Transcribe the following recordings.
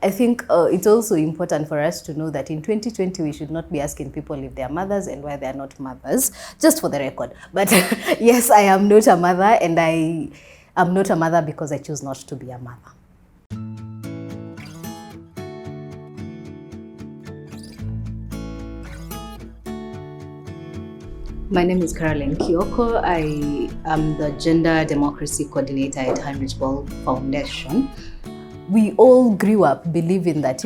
I think it's also important for us to know that in 2020, we should not be asking people if they are mothers and why they are not mothers, just for the record. But yes, I am not a mother, and I am not a mother because I choose not to be a mother. My name is Caroline Kioko. I am the Gender Democracy Coordinator at Heinrich Böll Foundation. We all grew up believing that,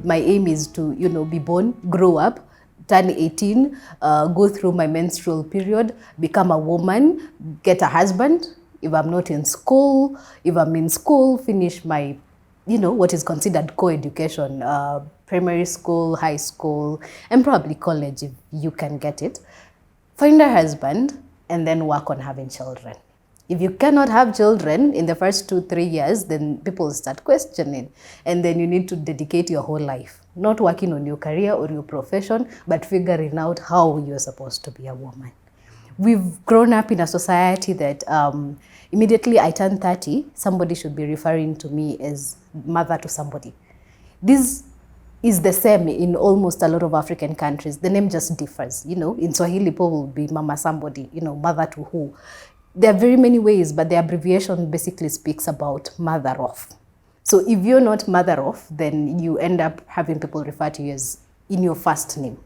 my aim is to, be born, grow up, turn 18, go through my menstrual period, become a woman, get a husband. If I'm not in school, if I'm in school, finish my, what is considered co-education, primary school, high school, and probably college if you can get it. Find a husband and then work on having children. If you cannot have children in the first 2-3 years, then people start questioning. And then you need to dedicate your whole life, not working on your career or your profession, but figuring out how you're supposed to be a woman. We've grown up in a society that immediately I turn 30, somebody should be referring to me as mother to somebody. This is the same in almost a lot of African countries. The name just differs. In Swahili, people will be mama somebody, mother to who. There are very many ways, but the abbreviation basically speaks about mother of. So if you're not mother of, then you end up having people refer to you as in your first name,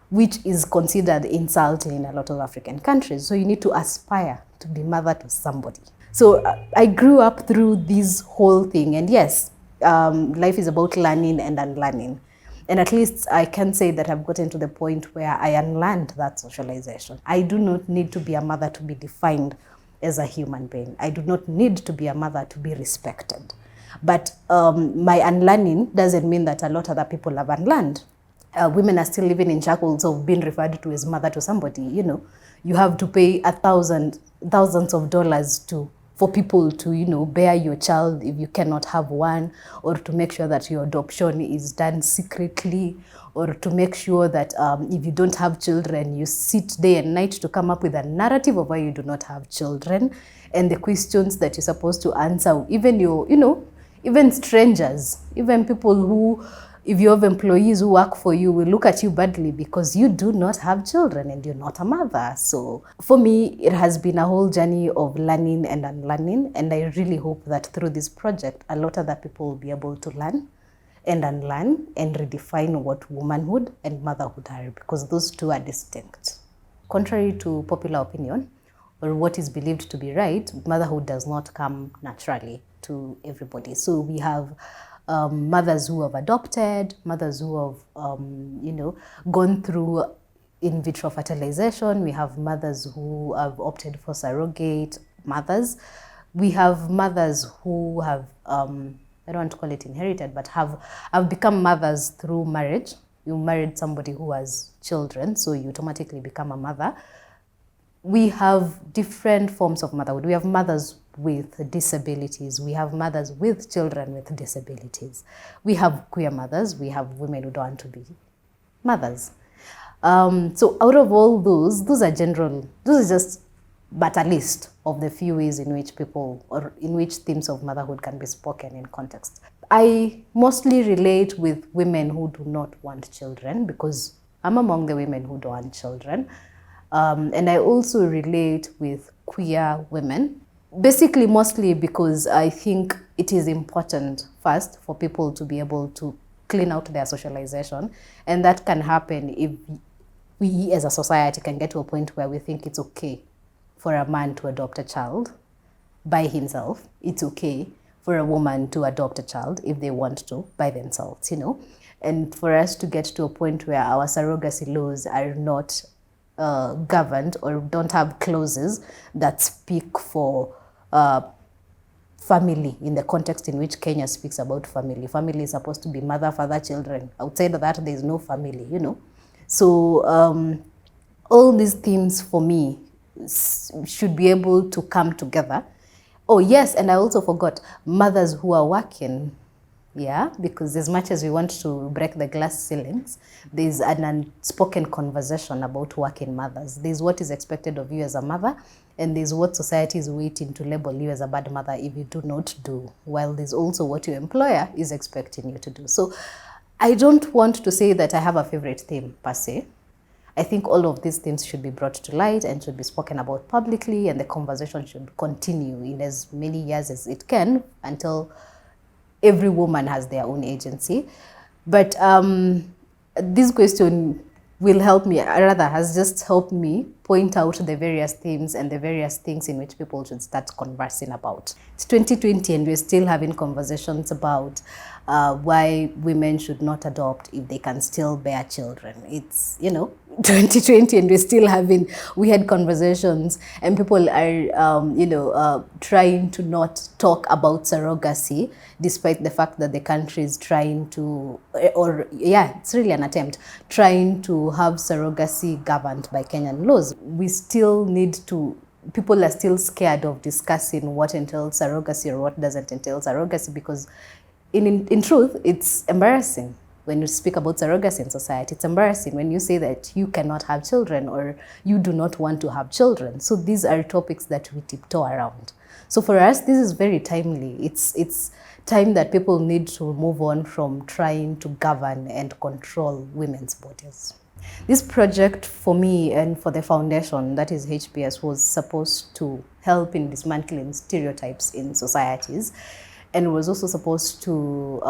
which is considered insulting in a lot of African countries. So you need to aspire to be mother to somebody. So I grew up through this whole thing, and yes, life is about learning and unlearning. And at least I can say that I've gotten to the point where I unlearned that socialization. I do not need to be a mother to be defined as a human being. I do not need to be a mother to be respected. But my unlearning doesn't mean that a lot of other people have unlearned. Women are still living in shackles of being referred to as mother to somebody. You have to pay thousands of dollars for people to, bear your child if you cannot have one, or to make sure that your adoption is done secretly, or to make sure that if you don't have children, you sit day and night to come up with a narrative of why you do not have children, and the questions that you're supposed to answer, even even strangers, even people who, if you have employees who work for you, will look at you badly because you do not have children and you're not a mother. So for me, it has been a whole journey of learning and unlearning. And I really hope that through this project, a lot of other people will be able to learn and unlearn and redefine what womanhood and motherhood are, because those two are distinct. Contrary to popular opinion, or what is believed to be right, motherhood does not come naturally to everybody. So we have mothers who have adopted, mothers who have, gone through in vitro fertilization. We have mothers who have opted for surrogate mothers. We have mothers who have, I don't want to call it inherited, but have become mothers through marriage. You married somebody who has children, so you automatically become a mother. We have different forms of motherhood. We have mothers with disabilities. We have mothers with children with disabilities. We have queer mothers. We have women who don't want to be mothers. So out of all those are general. Those are just but a list of the few ways in which people, or in which themes of motherhood can be spoken in context. I mostly relate with women who do not want children because I'm among the women who don't want children. And I also relate with queer women, basically mostly because I think it is important first for people to be able to clean out their socialization. And that can happen if we as a society can get to a point where we think it's okay for a man to adopt a child by himself. It's okay for a woman to adopt a child if they want to by themselves, And for us to get to a point where our surrogacy laws are not governed or don't have clauses that speak for family in the context in which Kenya speaks about family. Family is supposed to be mother, father, children. Outside of that, there is no family, So all these themes for me should be able to come together. Oh yes, and I also forgot mothers who are working yeah, because as much as we want to break the glass ceilings, there's an unspoken conversation about working mothers. There's what is expected of you as a mother, and there's what society is waiting to label you as a bad mother if you do not do, while there's also what your employer is expecting you to do. So I don't want to say that I have a favorite theme per se. I think all of these things should be brought to light and should be spoken about publicly, and the conversation should continue in as many years as it can until every woman has their own agency. But this question will help me, rather has just helped me point out the various themes and the various things in which people should start conversing about. It's 2020 and we're still having conversations about why women should not adopt if they can still bear children. It's, 2020 and we're still having weird conversations, and people are, trying to not talk about surrogacy, despite the fact that the country is trying to, it's really an attempt, trying to have surrogacy governed by Kenyan laws. We still need to, people are still scared of discussing what entails surrogacy or what doesn't entail surrogacy, because in truth, it's embarrassing. When you speak about surrogacy in society, it's embarrassing when you say that you cannot have children or you do not want to have children. So these are topics that we tiptoe around. So for us, this is very timely. It's time that people need to move on from trying to govern and control women's bodies. This project for me and for the foundation, that is HBS, was supposed to help in dismantling stereotypes in societies. And was also supposed to,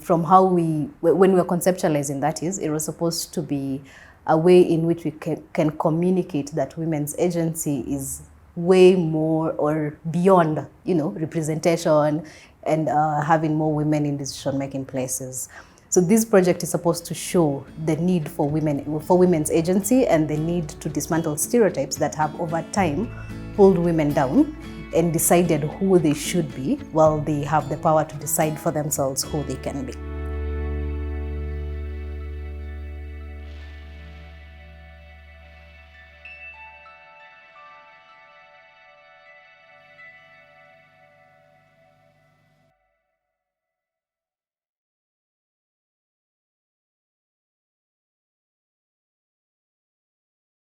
from how when we were conceptualizing that is, it was supposed to be a way in which we can communicate that women's agency is way more or beyond, representation and having more women in decision-making places. So this project is supposed to show the need for women's agency and the need to dismantle stereotypes that have over time pulled women down and decided who they should be, while they have the power to decide for themselves who they can be.